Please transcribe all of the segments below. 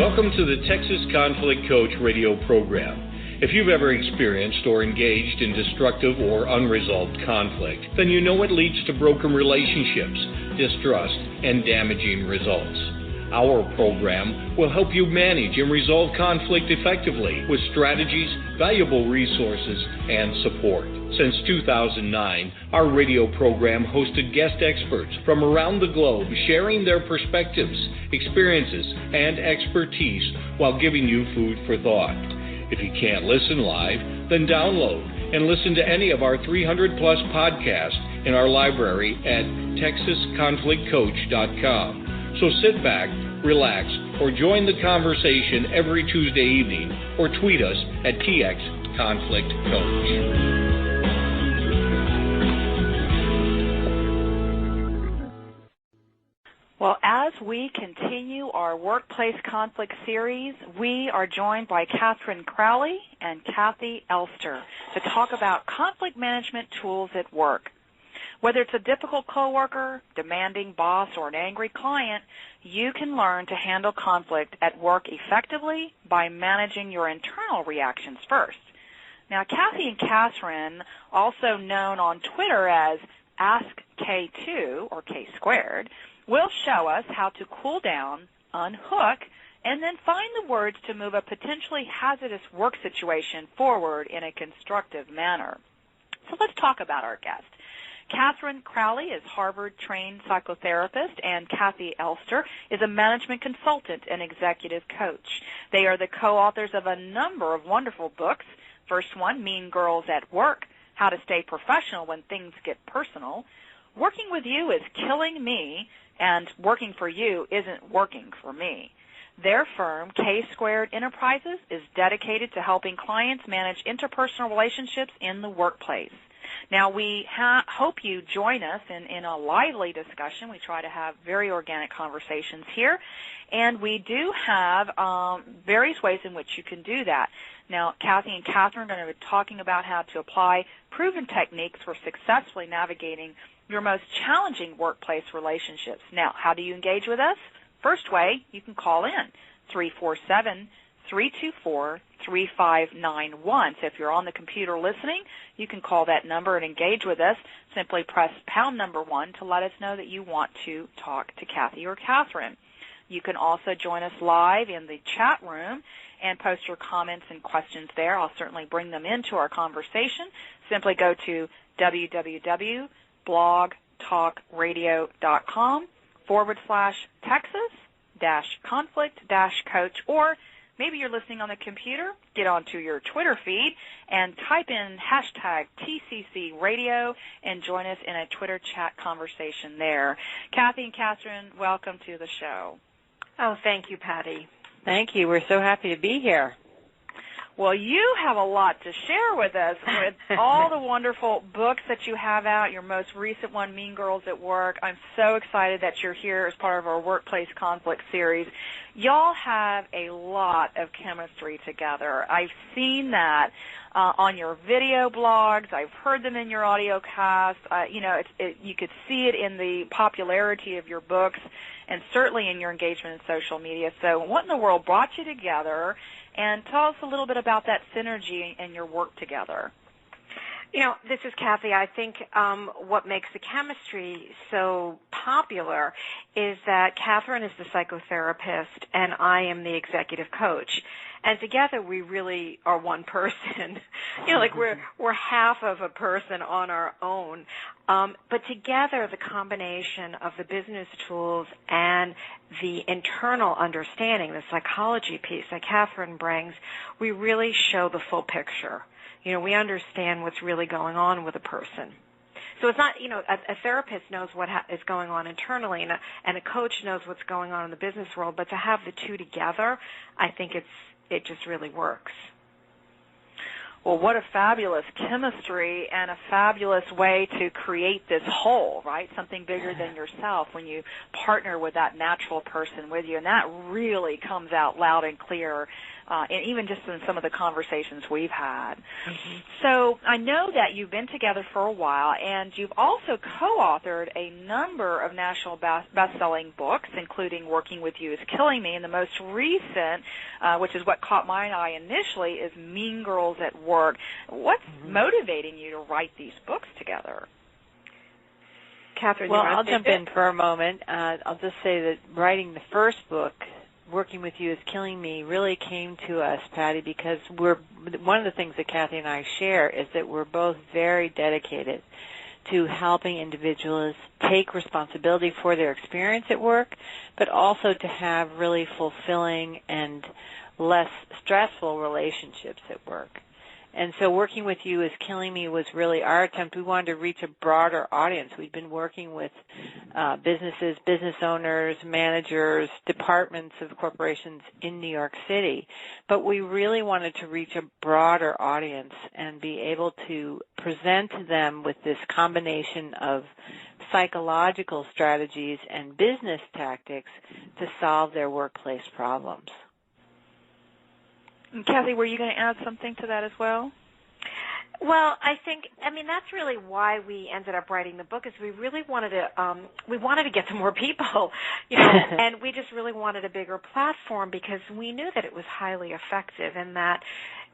Welcome to the Texas Conflict Coach radio program. If you've ever experienced or engaged in destructive or unresolved conflict, then you know it leads to broken relationships, distrust, and damaging results. Our program will help you manage and resolve conflict effectively with strategies, valuable resources, and support. Since 2009, our radio program hosted guest experts from around the globe sharing their perspectives, experiences, and expertise while giving you food for thought. If you can't listen live, then download and listen to any of our 300-plus podcasts in our library at texasconflictcoach.com. So sit back, relax, or join the conversation every Tuesday evening, or tweet us at TXConflictCoach. Well, as we continue our workplace conflict series, we are joined by Katherine Crowley and Kathi Elster to talk about conflict management tools at work. Whether it's a difficult coworker, demanding boss, or an angry client, you can learn to handle conflict at work effectively by managing your internal reactions first. Now, Kathi and Katherine, also known on Twitter as AskK2 or K squared, will show us how to cool down, unhook, and then find the words to move a potentially hazardous work situation forward in a constructive manner. So let's talk about our guest. Katherine Crowley is Harvard-trained psychotherapist, and Kathi Elster is a management consultant and executive coach. They are the co-authors of a number of wonderful books. First one, Mean Girls at Work, How to Stay Professional When Things Get Personal. Working with You is Killing Me, and Working for You Isn't Working for Me. Their firm, K Squared Enterprises, is dedicated to helping clients manage interpersonal relationships in the workplace. Now, we hope you join us in a lively discussion. We try to have very organic conversations here, and we do have various ways in which you can do that. Now, Kathi and Katherine are going to be talking about how to apply proven techniques for successfully navigating your most challenging workplace relationships. Now, how do you engage with us? First way, you can call in, 347-324-3591. So if you're on the computer listening, you can call that number and engage with us. Simply press #1 to let us know that you want to talk to Kathi or Katherine. You can also join us live in the chat room and post your comments and questions there. I'll certainly bring them into our conversation. Simply go to www.blogtalkradio.com/Texas-conflict-coach, or maybe you're listening on the computer, get onto your Twitter feed and type in #TCC Radio and join us in a Twitter chat conversation there. Kathi and Katherine, welcome to the show. Oh, thank you, Patty. Thank you. We're so happy to be here. Well, you have a lot to share with us with all the wonderful books that you have out, your most recent one, Mean Girls at Work. I'm so excited that you're here as part of our Workplace Conflict series. Y'all have a lot of chemistry together. I've seen that on your video blogs. I've heard them in your audio cast. You could see it in the popularity of your books and certainly in your engagement in social media. So what in the world brought you together? And tell us a little bit about that synergy and your work together. You know, this is Kathi. I think what makes the chemistry so popular is that Katherine is the psychotherapist and I am the executive coach. And together we really are one person. Like we're half of a person on our own. But together the combination of the business tools and the internal understanding, the psychology piece that Katherine brings, we really show the full picture. We understand what's really going on with a person. So it's not, a therapist knows what is going on internally, and a coach knows what's going on in the business world. But to have the two together, I think it just really works. Well, what a fabulous chemistry and a fabulous way to create this whole, right? Something bigger than yourself when you partner with that natural person with you. And that really comes out loud and clear and even just in some of the conversations we've had. Mm-hmm. So I know that you've been together for a while, and you've also co-authored a number of national best-selling books, including Working With You Is Killing Me, and the most recent, which is what caught my eye initially, is Mean Girls at Work. What's motivating you to write these books together? Katherine, well, I'll jump in for a moment. I'll just say that writing the first book, Working With You Is Killing Me, really came to us, Patty, because one of the things that Kathi and I share is that we're both very dedicated to helping individuals take responsibility for their experience at work, but also to have really fulfilling and less stressful relationships at work. And so Working With You Is Killing Me was really our attempt. We wanted to reach a broader audience. We'd been working with businesses, business owners, managers, departments of corporations in New York City. But we really wanted to reach a broader audience and be able to present them with this combination of psychological strategies and business tactics to solve their workplace problems. And Kathi, were you going to add something to that as well? Well, that's really why we ended up writing the book, is we really wanted to get to more people, and we just really wanted a bigger platform because we knew that it was highly effective and that,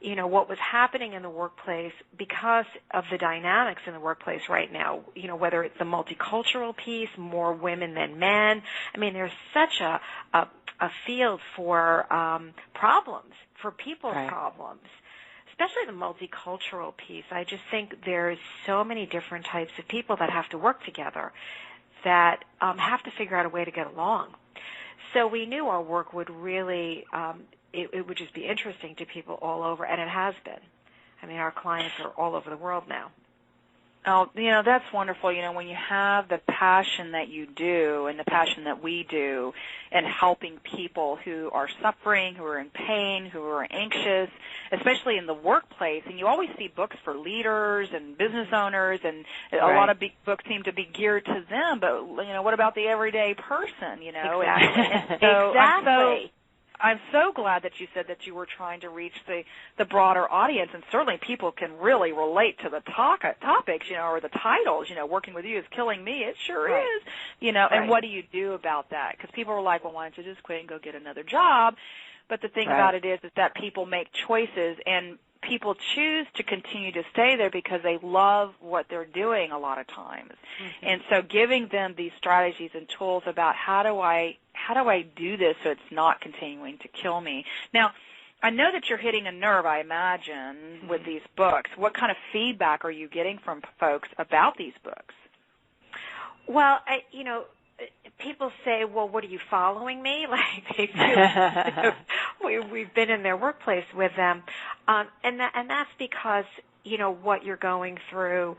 what was happening in the workplace because of the dynamics in the workplace right now, whether it's the multicultural piece, more women than men. There's such a field for problems, for people's problems, especially the multicultural piece. I just think there's so many different types of people that have to work together that have to figure out a way to get along. So we knew our work would really, it would just be interesting to people all over, and it has been. Our clients are all over the world now. Oh, that's wonderful. When you have the passion that you do and the passion that we do in helping people who are suffering, who are in pain, who are anxious, especially in the workplace, and you always see books for leaders and business owners, and a lot of books seem to be geared to them, but, what about the everyday person, Exactly. And so exactly. I'm so glad that you said that you were trying to reach the broader audience, and certainly people can really relate to the topics, or the titles. Working With You Is Killing Me. It sure is. And what do you do about that? Because people are like, well, why don't you just quit and go get another job? But the thing about it is that people make choices, and people choose to continue to stay there because they love what they're doing a lot of times. Mm-hmm. And so giving them these strategies and tools about how do I do this so it's not continuing to kill me. Now, I know that you're hitting a nerve, I imagine, with these books. What kind of feedback are you getting from folks about these books? Well, people say, well, what are you following me? Like they do. We've been in their workplace with them. And that's because, what you're going through,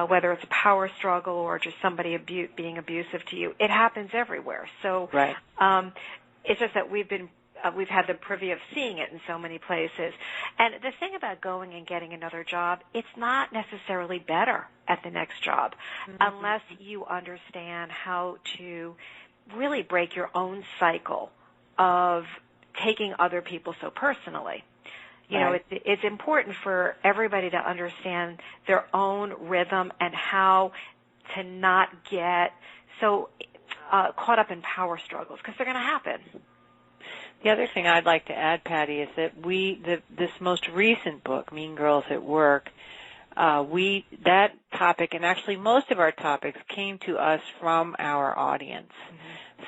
whether it's a power struggle or just somebody being abusive to you, it happens everywhere. So it's just that we've had the privy of seeing it in so many places. And the thing about going and getting another job, it's not necessarily better at the next job unless you understand how to really break your own cycle of taking other people so personally. It's important for everybody to understand their own rhythm and how to not get so caught up in power struggles, because they're going to happen. The other thing I'd like to add, Patty, is that this most recent book, Mean Girls at Work, that topic, and actually most of our topics, came to us from our audience.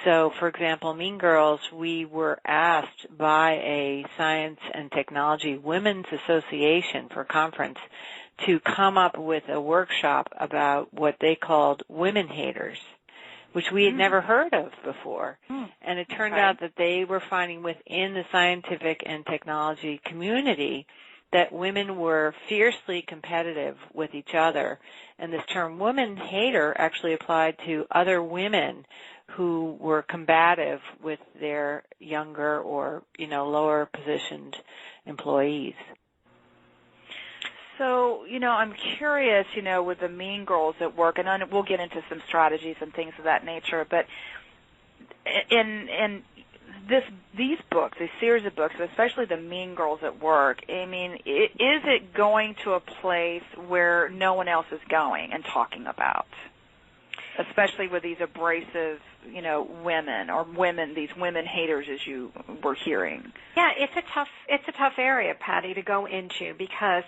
So, for example, Mean Girls, we were asked by a Science and Technology Women's Association for a conference to come up with a workshop about what they called women haters, which we had never heard of before. And it turned out that they were finding within the scientific and technology community that women were fiercely competitive with each other. And this term woman hater actually applied to other women who were combative with their younger or, lower positioned employees. So, I'm curious, with the Mean Girls at Work, and we'll get into some strategies and things of that nature, but in these books, these series of books, especially the Mean Girls at Work, I mean, is it going to a place where no one else is going and talking about, especially with these abrasive, women or these women haters, as you were hearing? Yeah, it's a tough area, Patty, to go into because,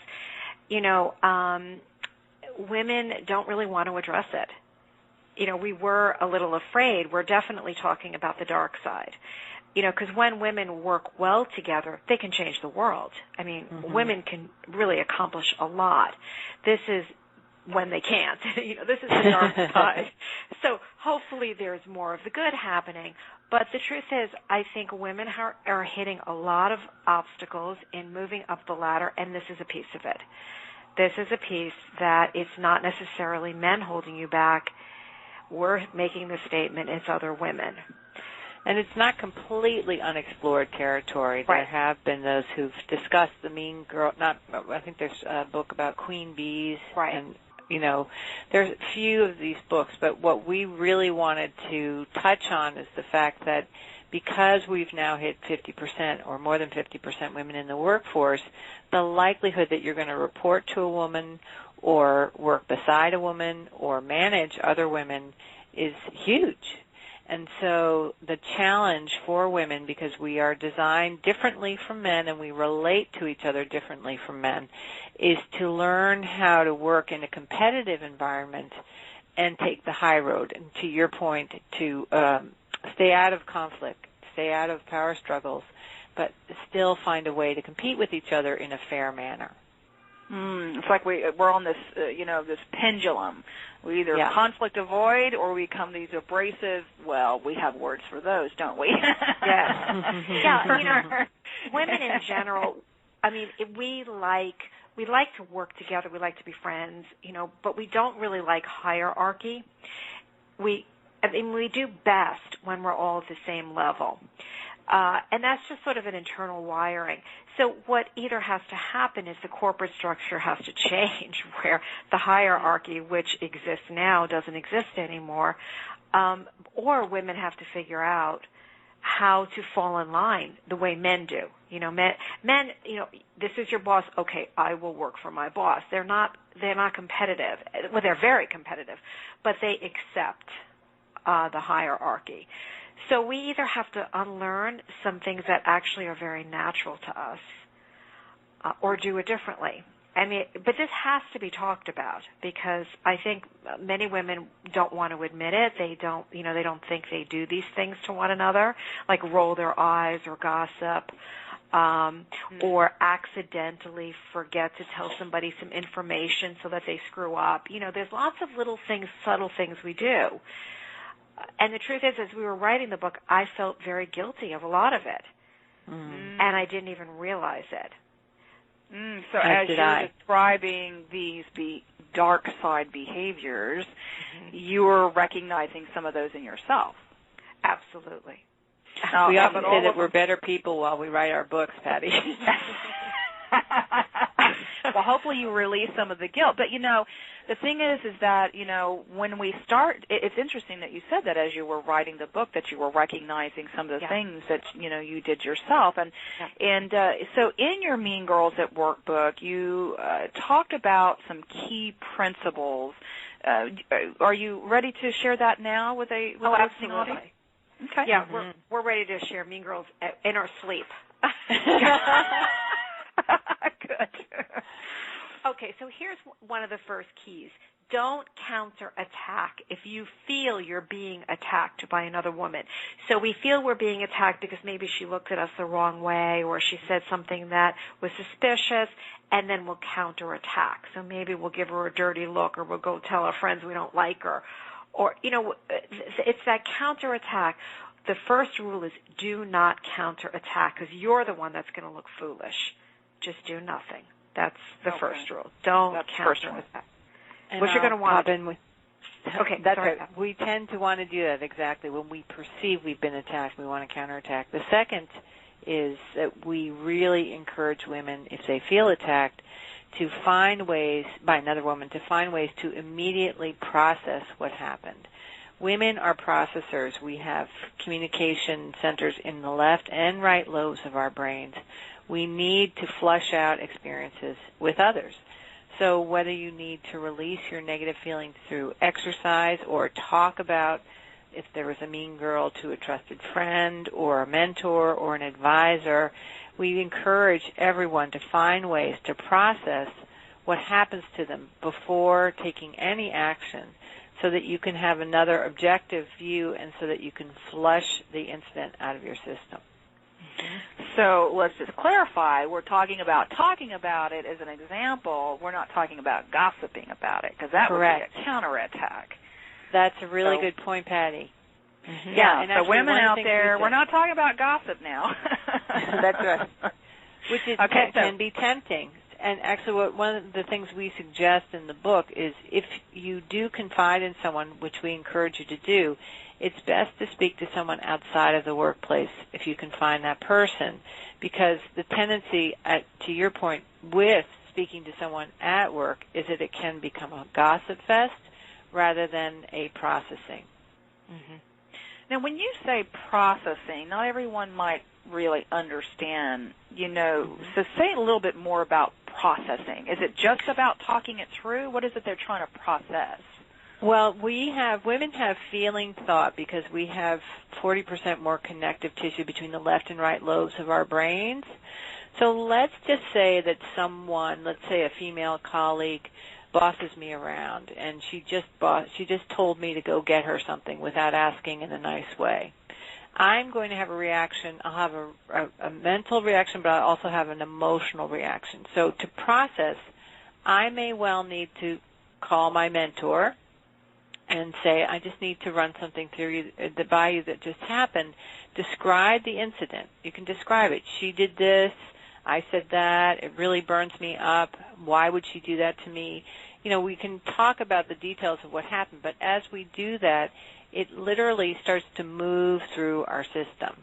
women don't really want to address it. We were a little afraid. We're definitely talking about the dark side. Because when women work well together, they can change the world. I mean, women can really accomplish a lot. This is when they can't. This is the dark side. So hopefully there's more of the good happening. But the truth is, I think women are hitting a lot of obstacles in moving up the ladder, and this is a piece of it. This is a piece that it's not necessarily men holding you back. We're making the statement it's other women. And it's not completely unexplored territory. Right. There have been those who've discussed the mean girl. I think there's a book about queen bees. Right. And, there's a few of these books. But what we really wanted to touch on is the fact that because we've now hit 50% or more than 50% women in the workforce, the likelihood that you're going to report to a woman or work beside a woman or manage other women is huge. And so the challenge for women, because we are designed differently from men and we relate to each other differently from men, is to learn how to work in a competitive environment and take the high road. And to your point, to stay out of conflict, stay out of power struggles, but still find a way to compete with each other in a fair manner. It's like we're on this, this pendulum. We either conflict avoid or we become these abrasive. Well, we have words for those, don't we? Yes. Yeah. Women in general. I mean, we like to work together. We like to be friends. But we don't really like hierarchy. We do best when we're all at the same level. And that's just sort of an internal wiring. So what either has to happen is the corporate structure has to change where the hierarchy, which exists now, doesn't exist anymore, or women have to figure out how to fall in line the way men do. Men, this is your boss. Okay, I will work for my boss. They're not competitive. Well, they're very competitive, but they accept the hierarchy. So we either have to unlearn some things that actually are very natural to us or do it differently. But this has to be talked about because I think many women don't want to admit it. They don't think they do these things to one another, like roll their eyes or gossip or accidentally forget to tell somebody some information so that they screw up. There's lots of little things, subtle things we do. And the truth is, as we were writing the book, I felt very guilty of a lot of it. And I didn't even realize it. So as you're describing these dark side behaviors, you're recognizing some of those in yourself. Absolutely. We often say that we're better people while we write our books, Patty. Well, hopefully you release some of the guilt. But, the thing is that, when we start, it's interesting that you said that as you were writing the book that you were recognizing some of the things that, you did yourself. And so in your Mean Girls at Work book, you talked about some key principles. Are you ready to share that now with a listening audience? Okay. Yeah, we're ready to share Mean Girls in our sleep. Good. Okay, so here's one of the first keys. Don't counterattack if you feel you're being attacked by another woman. So we feel we're being attacked because maybe she looked at us the wrong way or she said something that was suspicious, and then we'll counterattack. So maybe we'll give her a dirty look or we'll go tell our friends we don't like her. Or, it's that counterattack. The first rule is do not counterattack because you're the one that's going to look foolish. Just do nothing. That's the first rule. Don't counterattack. What you're going to want to do. Okay, that's right. We tend to want to do that exactly. When we perceive we've been attacked, we want to counterattack. The second is that we really encourage women, if they feel attacked, to find ways, by another woman, to find ways to immediately process what happened. Women are processors. We have communication centers in the left and right lobes of our brains. We need to flush out experiences with others. So whether you need to release your negative feelings through exercise or talk about if there was a mean girl to a trusted friend or a mentor or an advisor, we encourage everyone to find ways to process what happens to them before taking any action so that you can have another objective view and so that you can flush the incident out of your system. So let's just clarify. We're talking about it as an example. We're not talking about gossiping about it because that Correct. would be a counterattack. That's a really good point, Patty. Mm-hmm. Yeah, and so women out there, we're not talking about gossip now. That's right. Which is can be tempting. And actually one of the things we suggest in the book is if you do confide in someone, which we encourage you to do, it's best to speak to someone outside of the workplace if you can find that person, because the tendency, to your point, with speaking to someone at work is that it can become a gossip fest rather than a processing. Mm-hmm. Now, when you say processing, not everyone might really understand, so say a little bit more about processing. Is it just about talking it through? What is it they're trying to process? Well, women have feeling thought because we have 40% more connective tissue between the left and right lobes of our brains. So let's just say that someone, let's say a female colleague, bosses me around and she just told me to go get her something without asking in a nice way. I'm going to have a reaction. I'll have a mental reaction, but I'll also have an emotional reaction. So to process, I may well need to call my mentor and say, I just need to run something through by you that just happened. Describe the incident. You can describe it. She did this. I said that. It really burns me up. Why would she do that to me? We can talk about the details of what happened, but as we do that, it literally starts to move through our system.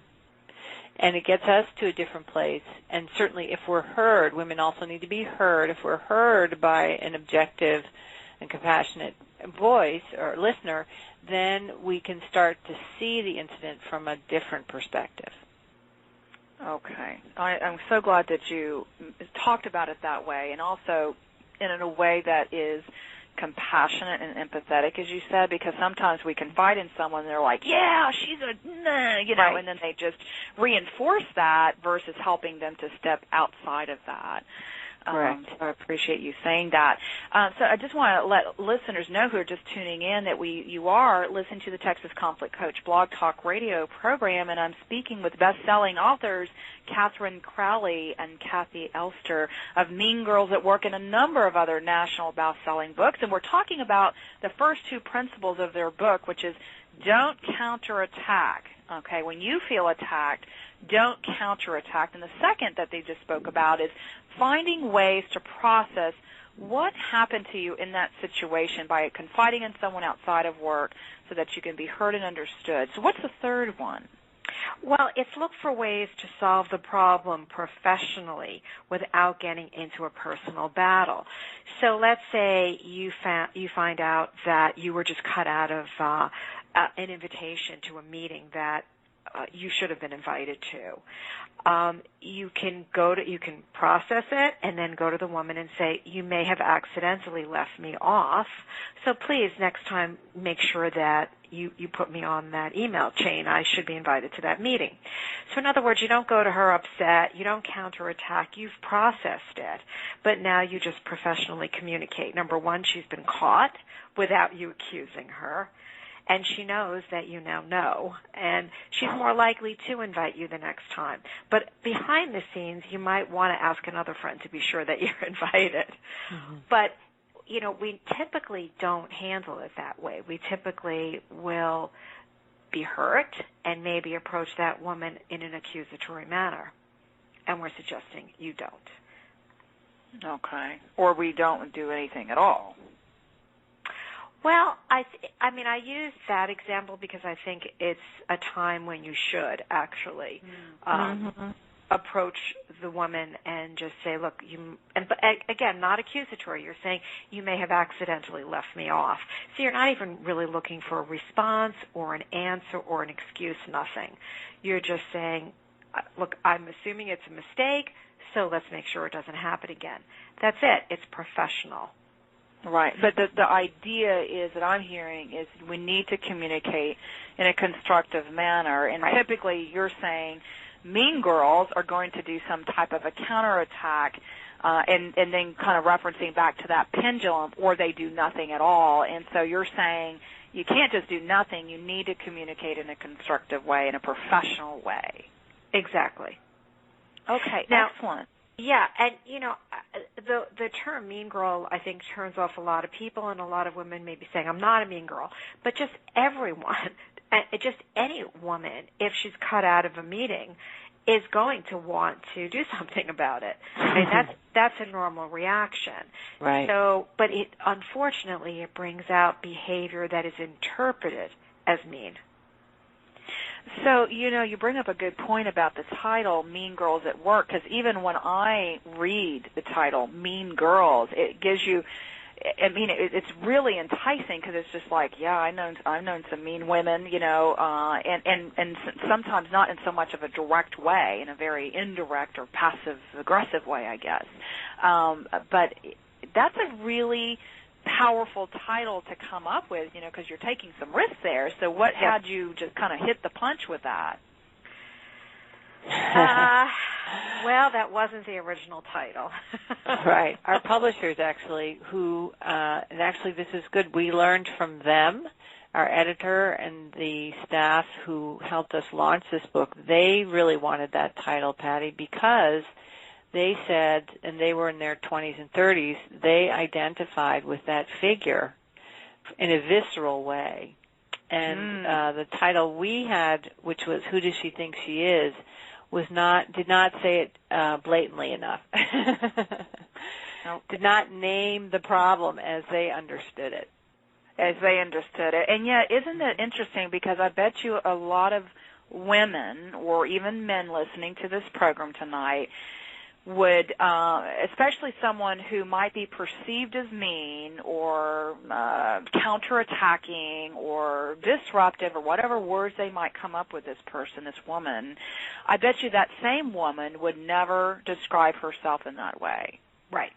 And it gets us to a different place. And certainly if we're heard, women also need to be heard. If we're heard by an objective and compassionate voice or listener, then we can start to see the incident from a different perspective. Okay. I'm so glad that you talked about it that way, and also in a way that is compassionate and empathetic, as you said, because sometimes we confide in someone and they're like, yeah, she's right. And then they just reinforce that versus helping them to step outside of that. Correct. So I appreciate you saying that. So I just want to let listeners know who are just tuning in that you are listening to the Texas Conflict Coach Blog Talk Radio program, and I'm speaking with best-selling authors Katherine Crowley and Kathi Elster of Mean Girls at Work and a number of other national best-selling books. And we're talking about the first two principles of their book, which is don't counterattack. Okay, when you feel attacked, don't counterattack. And the second that they just spoke about is finding ways to process what happened to you in that situation by confiding in someone outside of work so that you can be heard and understood. So what's the third one? Well, it's look for ways to solve the problem professionally without getting into a personal battle. So let's say you find out that you were just cut out of an invitation to a meeting that you should have been invited to. You can process it and then go to the woman and say, you may have accidentally left me off, so please next time make sure that you put me on that email chain. I should be invited to that meeting. So in other words, you don't go to her upset, you don't counterattack, you've processed it, but now you just professionally communicate. Number one, she's been caught without you accusing her, and she knows that you now know, and she's more likely to invite you the next time. But behind the scenes, you might want to ask another friend to be sure that you're invited. Mm-hmm. But, we typically don't handle it that way. We typically will be hurt and maybe approach that woman in an accusatory manner, and we're suggesting you don't. Okay. Or we don't do anything at all. Well, I use that example because I think it's a time when you should actually. Mm-hmm. approach the woman and just say, look, but again, not accusatory. You're saying you may have accidentally left me off. So you're not even really looking for a response or an answer or an excuse, nothing. You're just saying, look, I'm assuming it's a mistake, so let's make sure it doesn't happen again. That's it. It's professional. Right, but the idea is that I'm hearing is we need to communicate in a constructive manner, and typically you're saying mean girls are going to do some type of a counterattack, and then kind of referencing back to that pendulum, or they do nothing at all. And so you're saying you can't just do nothing. You need to communicate in a constructive way, in a professional way. Exactly. Okay, now, excellent. Yeah, and, the term mean girl, I think, turns off a lot of people, and a lot of women may be saying, I'm not a mean girl. But just everyone, just any woman, if she's cut out of a meeting, is going to want to do something about it. And that's a normal reaction. Right. So, but unfortunately, it brings out behavior that is interpreted as mean. So, you bring up a good point about the title, Mean Girls at Work, because even when I read the title, Mean Girls, it gives you, it's really enticing because it's just like, yeah, I've known some mean women, and sometimes not in so much of a direct way, in a very indirect or passive-aggressive way, I guess. But that's a really powerful title to come up with, because you're taking some risks there. So what had you just kind of hit the punch with that? Well, that wasn't the original title. Right. Our publishers actually, and actually this is good, we learned from them, our editor and the staff who helped us launch this book. They really wanted that title, Patty, because they said, and they were in their 20s and 30s, they identified with that figure in a visceral way. And the title we had, which was Who Does She Think She Is, did not say it blatantly enough. Did not name the problem as they understood it. And yet, isn't it interesting, because I bet you a lot of women or even men listening to this program tonight would, especially someone who might be perceived as mean or counterattacking or disruptive or whatever words they might come up with this person, this woman, I bet you that same woman would never describe herself in that way. Right.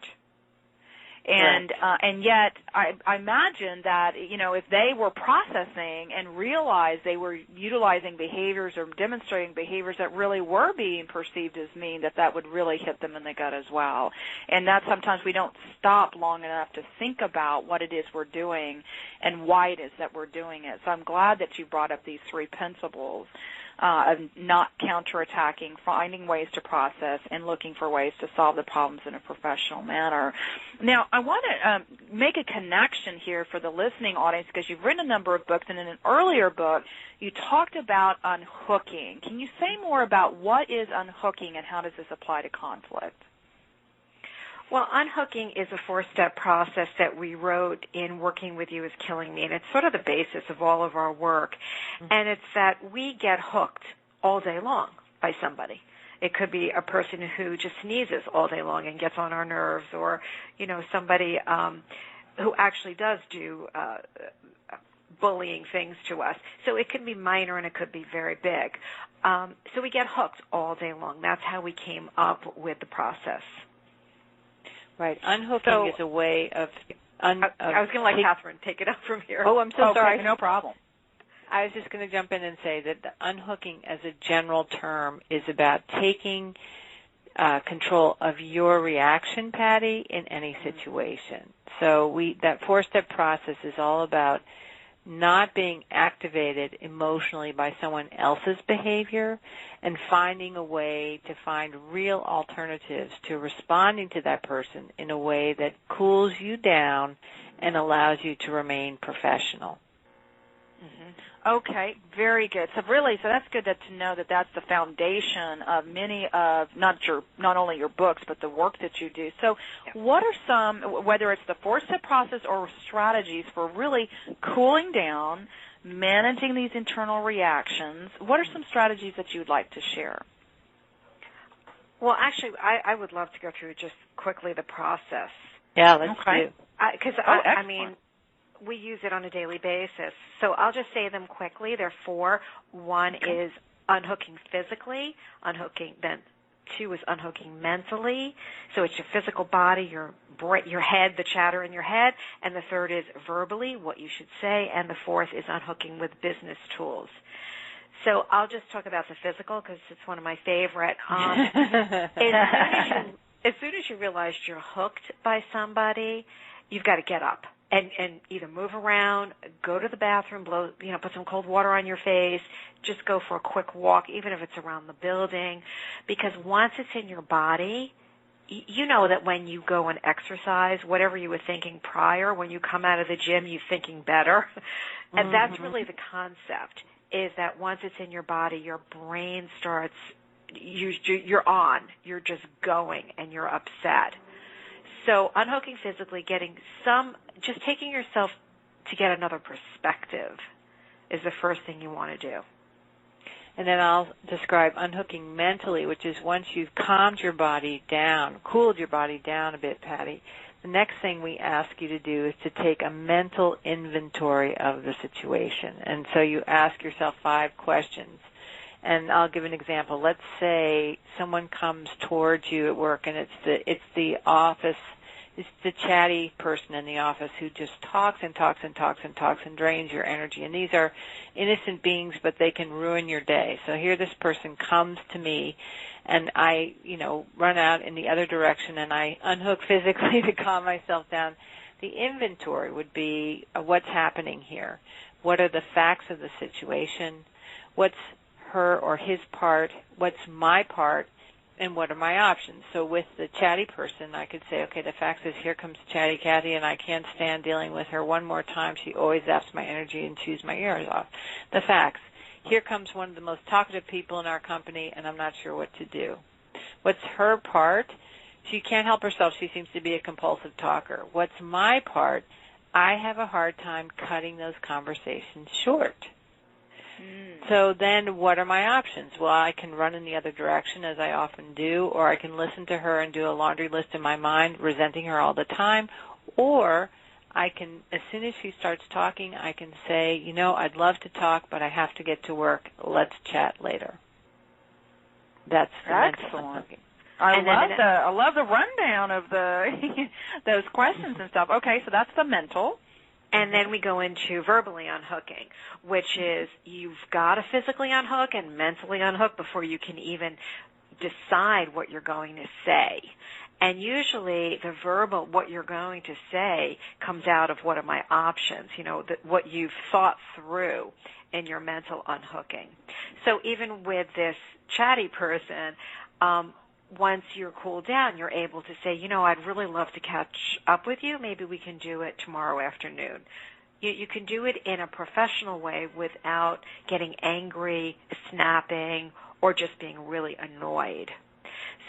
And yet, I imagine that, if they were processing and realized they were utilizing behaviors or demonstrating behaviors that really were being perceived as mean, that would really hit them in the gut as well. And that sometimes we don't stop long enough to think about what it is we're doing and why it is that we're doing it. So I'm glad that you brought up these three principles of not counterattacking, finding ways to process, and looking for ways to solve the problems in a professional manner. Now, I want to make a connection here for the listening audience, because you've written a number of books, and in an earlier book, you talked about unhooking. Can you say more about what is unhooking and how does this apply to conflict? Well, unhooking is a 4-step process that we wrote in Working With You Is Killing Me, and it's sort of the basis of all of our work. Mm-hmm. And it's that we get hooked all day long by somebody. It could be a person who just sneezes all day long and gets on our nerves, or, somebody who actually does do bullying things to us. So it could be minor and it could be very big. So we get hooked all day long. That's how we came up with the process. Right. Unhooking is a way of... I was going to let Katherine take it up from here. Oh, I'm so sorry. No problem. I was just going to jump in and say that the unhooking as a general term is about taking control of your reaction, Patty, in any situation. So that 4-step process is all about not being activated emotionally by someone else's behavior and finding a way to find real alternatives to responding to that person in a way that cools you down and allows you to remain professional. Mm-hmm. Okay, very good. So that's good to know that that's the foundation of many of not only your books but the work that you do. So, what are some, whether it's the 4-step process or strategies for really cooling down, managing these internal reactions? What are some strategies that you would like to share? Well, actually, I would love to go through just quickly the process. Yeah, let's do. Because, I mean, we use it on a daily basis. So I'll just say them quickly. There are 4. One is unhooking physically, then 2 is unhooking mentally. So it's your physical body, your head, the chatter in your head. And the 3rd is verbally, what you should say. And the 4th is unhooking with business tools. So I'll just talk about the physical because it's one of my favorite. As soon as you realize you're hooked by somebody, you've got to get up and either move around, go to the bathroom, put some cold water on your face, just go for a quick walk, even if it's around the building, because once it's in your body, you know that when you go and exercise, whatever you were thinking prior, when you come out of the gym, you're thinking better. And that's really the concept, is that once it's in your body, your brain starts, you're on, you're just going, and you're upset. So unhooking physically, just taking yourself to get another perspective is the first thing you want to do. And then I'll describe unhooking mentally, which is once you've calmed your body down, cooled your body down a bit, Patty, the next thing we ask you to do is to take a mental inventory of the situation. And so you ask yourself 5 questions. And I'll give an example. Let's say someone comes towards you at work, and it's the office, it's the chatty person in the office who just talks and talks and talks and talks and drains your energy. And these are innocent beings, but they can ruin your day. So here this person comes to me, and I, run out in the other direction, and I unhook physically to calm myself down. The inventory would be what's happening here. What are the facts of the situation? What's her or his part? What's my part? And what are my options? So with the chatty person, I could say, okay, the facts is here comes chatty Kathi, and I can't stand dealing with her one more time. She always zaps my energy and chews my ears off. The facts. Here comes one of the most talkative people in our company, and I'm not sure what to do. What's her part? She can't help herself. She seems to be a compulsive talker. What's my part? I have a hard time cutting those conversations short. So then what are my options? Well, I can run in the other direction, as I often do, or I can listen to her and do a laundry list in my mind, resenting her all the time, or I can, as soon as she starts talking, I can say, I'd love to talk, but I have to get to work. Let's chat later. That's the mental unhooking. I love the rundown of those questions and stuff. Okay, so that's the mental. And then we go into verbally unhooking, which is you've got to physically unhook and mentally unhook before you can even decide what you're going to say. And usually the verbal, what you're going to say, comes out of what are my options, what you've thought through in your mental unhooking. So even with this chatty person, once you're cooled down, you're able to say, I'd really love to catch up with you. Maybe we can do it tomorrow afternoon. You can do it in a professional way without getting angry, snapping, or just being really annoyed.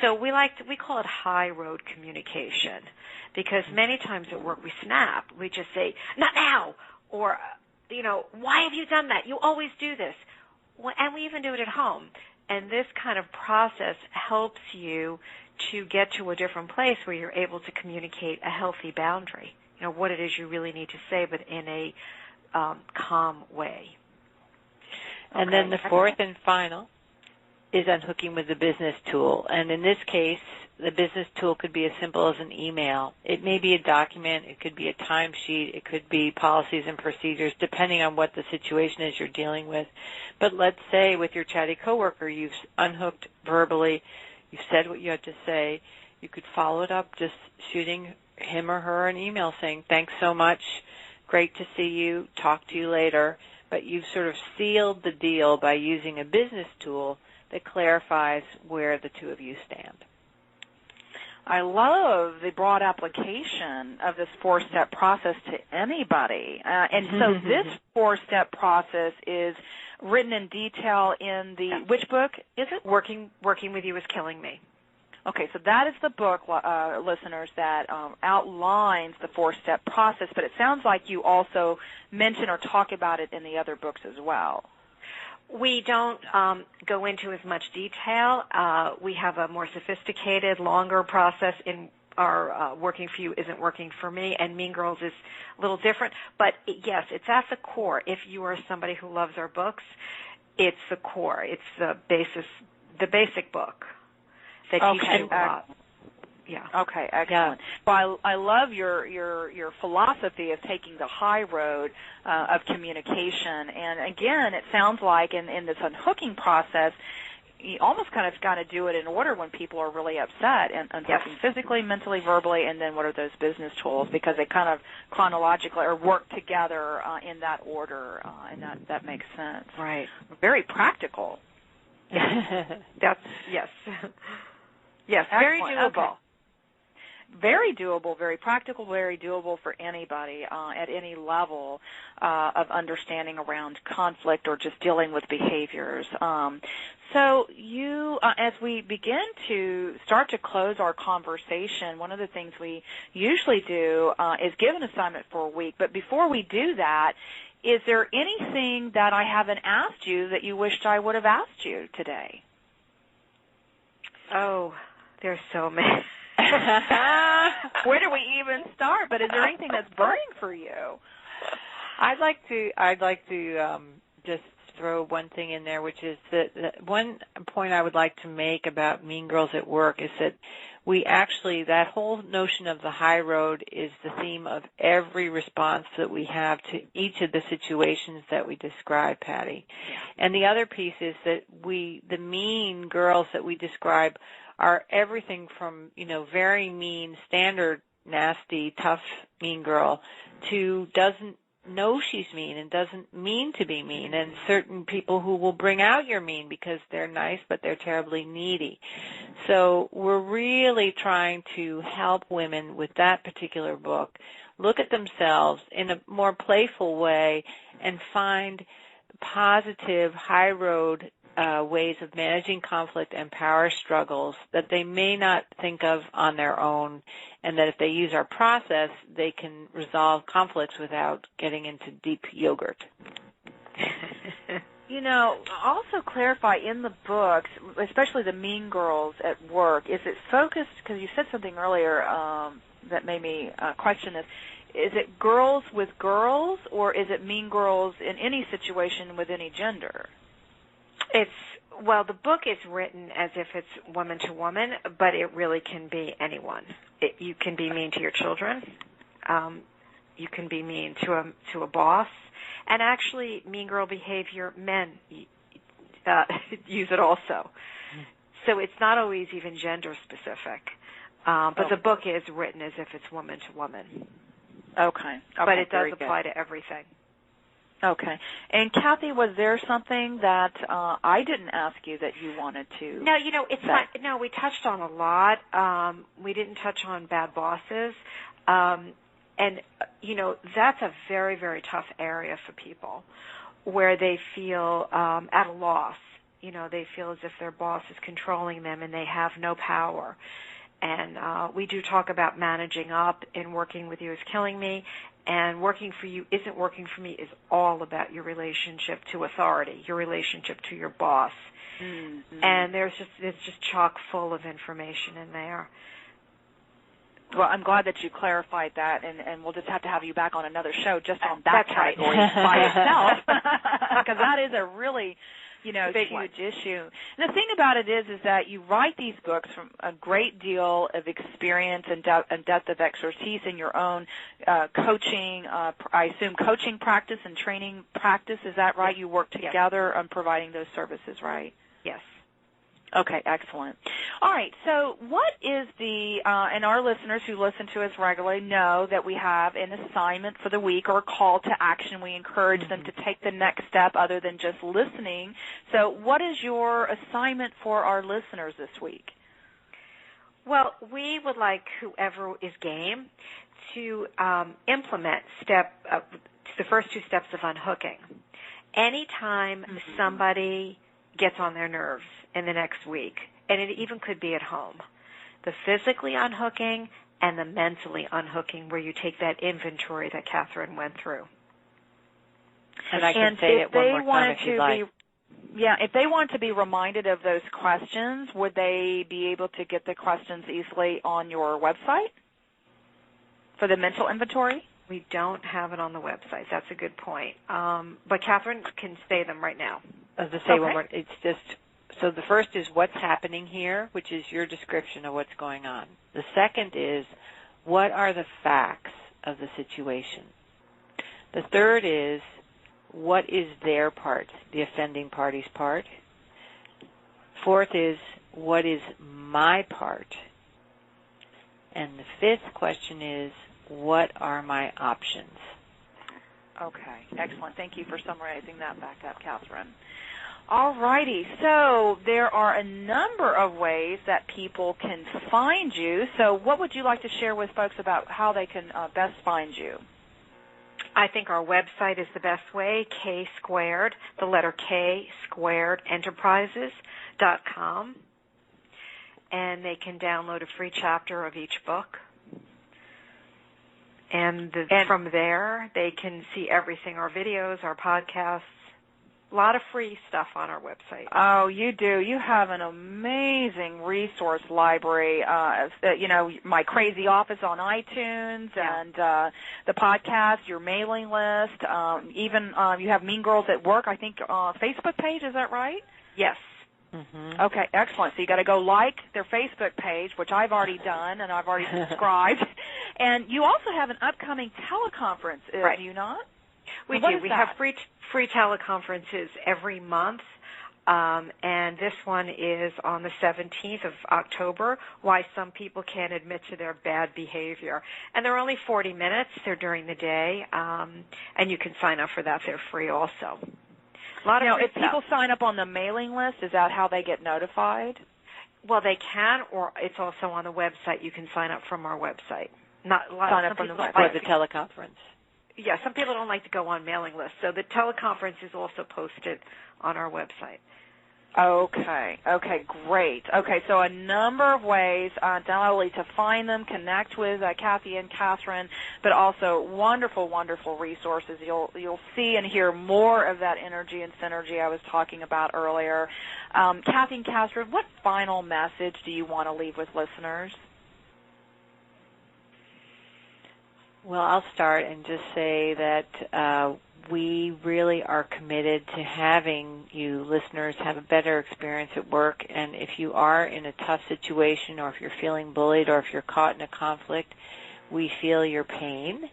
So we call it high road communication, because many times at work we snap. We just say, not now, or, why have you done that? You always do this. And we even do it at home. And this kind of process helps you to get to a different place where you're able to communicate a healthy boundary, what it is you really need to say, but in a calm way. And then the 4th and final is unhooking with the business tool. And in this case, the business tool could be as simple as an email. It may be a document. It could be a timesheet. It could be policies and procedures, depending on what the situation is you're dealing with. But let's say with your chatty coworker, you've unhooked verbally. You've said what you had to say. You could follow it up just shooting him or her an email saying, thanks so much. Great to see you. Talk to you later. But you've sort of sealed the deal by using a business tool that clarifies where the two of you stand. I love the broad application of this 4-step process to anybody. And so this 4-step process is written in detail in the, which book is it? Working with You is Killing Me. Okay, so that is the book, listeners, that outlines the 4-step process, but it sounds like you also mention or talk about it in the other books as well. We don't go into as much detail. We have a more sophisticated, longer process in our Working For You Isn't Working For Me, and Mean Girls is a little different. But, yes, it's at the core. If you are somebody who loves our books, it's the core. It's the basic book that teaches you a lot. Yeah. Okay, excellent. Yeah. Well, I love your philosophy of taking the high road of communication. And, again, it sounds like in this unhooking process, you almost kind of got to do it in order when people are really upset, and unhooking physically, mentally, verbally, and then what are those business tools, because they kind of chronologically or work together in that order, and that makes sense. Right. Very practical. Yes. Yes, very doable. Okay. Very doable, very practical, very doable for anybody at any level of understanding around conflict or just dealing with behaviors. So you, as we begin to start to close our conversation, one of the things we usually do is give an assignment for a week. But before we do that, is there anything that I haven't asked you that you wished I would have asked you today? Oh, there's so many. Where do we even start? But is there anything that's burning for you? I'd like to just throw one thing in there, which is that one point I would like to make about Mean Girls at Work is that that whole notion of the high road is the theme of every response that we have to each of the situations that we describe, Patty. And the other piece is that the mean girls that we describe are everything from, very mean, standard, nasty, tough, mean girl to doesn't know she's mean and doesn't mean to be mean, and certain people who will bring out your mean because they're nice but they're terribly needy. So we're really trying to help women with that particular book look at themselves in a more playful way and find positive, high road ways of managing conflict and power struggles that they may not think of on their own, and that if they use our process, they can resolve conflicts without getting into deep yogurt. Also clarify in the books, especially the Mean Girls at Work, is it focused, because you said something earlier that made me question this, is it girls with girls, or is it mean girls in any situation with any gender? The book is written as if it's woman to woman, but it really can be anyone. You can be mean to your children. You can be mean to a boss. And actually, mean girl behavior, men use it also. So it's not always even gender specific. But the book is written as if it's woman to woman. Okay. But it does apply to everything. Okay. And Kathi, was there something that I didn't ask you that you wanted to? No, it's not. No, we touched on a lot. We didn't touch on bad bosses. And that's a very, very tough area for people where they feel at a loss. They feel as if their boss is controlling them and they have no power. And we do talk about managing up, and Working With You Is Killing Me. And Working For You Isn't Working For Me is all about your relationship to authority, your relationship to your boss. Mm-hmm. And it's just chock full of information in there. Well, I'm glad that you clarified that, and we'll just have to have you back on another show just on that category by itself, because that is a really huge issue. And the thing about it is that you write these books from a great deal of experience and depth of expertise in your own coaching, I assume coaching practice and training practice. Is that right? You work together on providing those services, right? Yes. Okay, excellent. All right, so what is and our listeners who listen to us regularly know that we have an assignment for the week or a call to action. We encourage them to take the next step other than just listening. So what is your assignment for our listeners this week? Well, we would like whoever is game to implement the first two steps of unhooking. Anytime somebody gets on their nerves in the next week, and it even could be at home, the physically unhooking and the mentally unhooking, where you take that inventory that Katherine went through. And I can say it one more time if you'd like. if they want to be reminded of those questions, would they be able to get the questions easily on your website for the mental inventory? We don't have it on the website. That's a good point. But Katherine can say them right now. As I say, it's just, so the first is what's happening here, which is your description of what's going on. The second is, what are the facts of the situation? The third is, what is their part, the offending party's part? Fourth is, what is my part? And the fifth question is, what are my options? Okay, excellent. Thank you for summarizing that back up, Katherine. All righty, so there are a number of ways that people can find you. So what would you like to share with folks about how they can best find you? I think our website is the best way, K squared, the letter K squared, enterprises.com. And they can download a free chapter of each book. And from there, they can see everything, our videos, our podcasts, a lot of free stuff on our website. Oh, you do. You have an amazing resource library. My Crazy Office on iTunes and the podcast, your mailing list. Even you have Mean Girls at Work, I think, Facebook page. Is that right? Yes. Mm-hmm. Okay, excellent. So you got to go like their Facebook page, which I've already done, and I've already subscribed. And you also have an upcoming teleconference, do you not? We do. We have free teleconferences every month, and this one is on the 17th of October, why some people can't admit to their bad behavior. And they're only 40 minutes. They're during the day, and you can sign up for that. They're free also. If people sign up on the mailing list, is that how they get notified? Well, they can, or it's also on the website. You can sign up from our website. Sign up from the website. For the teleconference. Yeah, some people don't like to go on mailing lists, so the teleconference is also posted on our website. Okay, great. Okay, so a number of ways not only to find them, connect with Kathi and Katherine, but also wonderful, wonderful resources. You'll see and hear more of that energy and synergy I was talking about earlier. Kathi and Katherine, what final message do you want to leave with listeners? Well, I'll start and just say that we really are committed to having you listeners have a better experience at work. And if you are in a tough situation, or if you're feeling bullied, or if you're caught in a conflict, we feel your pain.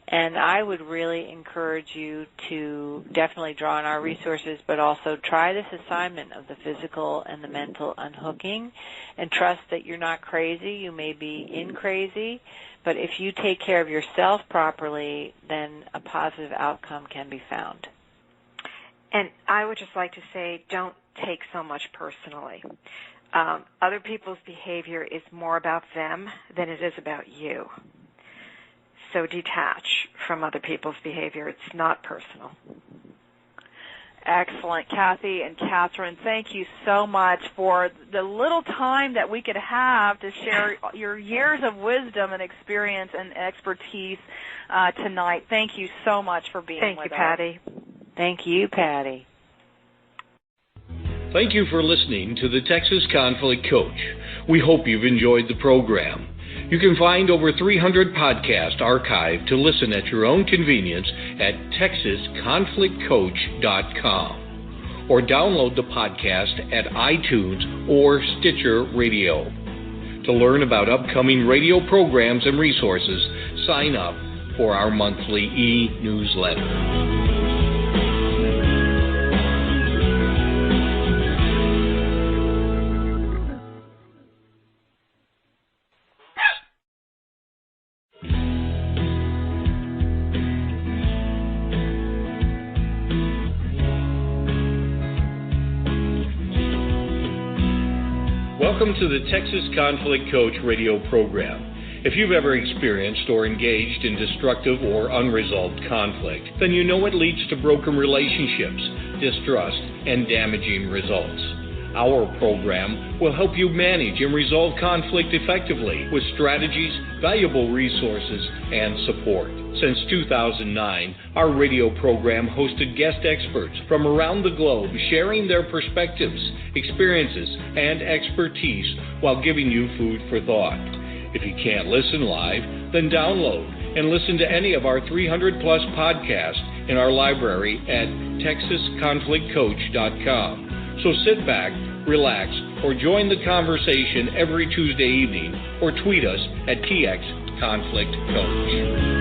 And I would really encourage you to definitely draw on our resources, but also try this assignment of the physical and the mental unhooking, and trust that you're not crazy. You may be in crazy, but if you take care of yourself properly, then a positive outcome can be found. And I would just like to say, don't take so much personally. Other people's behavior is more about them than it is about you. So detach from other people's behavior. It's not personal. Excellent. Kathi and Katherine, thank you so much for the little time that we could have to share your years of wisdom and experience and expertise tonight. Thank you so much for being with us. Thank you, Patty. Thank you, Patty. Thank you for listening to the Texas Conflict Coach. We hope you've enjoyed the program. You can find over 300 podcasts archived to listen at your own convenience at texasconflictcoach.com, or download the podcast at iTunes or Stitcher Radio. To learn about upcoming radio programs and resources, sign up for our monthly e-newsletter. Welcome to the Texas Conflict Coach radio program. If you've ever experienced or engaged in destructive or unresolved conflict, then you know it leads to broken relationships, distrust, and damaging results. Our program will help you manage and resolve conflict effectively with strategies, valuable resources, and support. Since 2009, our radio program hosted guest experts from around the globe sharing their perspectives, experiences, and expertise while giving you food for thought. If you can't listen live, then download and listen to any of our 300-plus podcasts in our library at texasconflictcoach.com. So sit back, relax, or join the conversation every Tuesday evening, or tweet us at TXConflictCoach.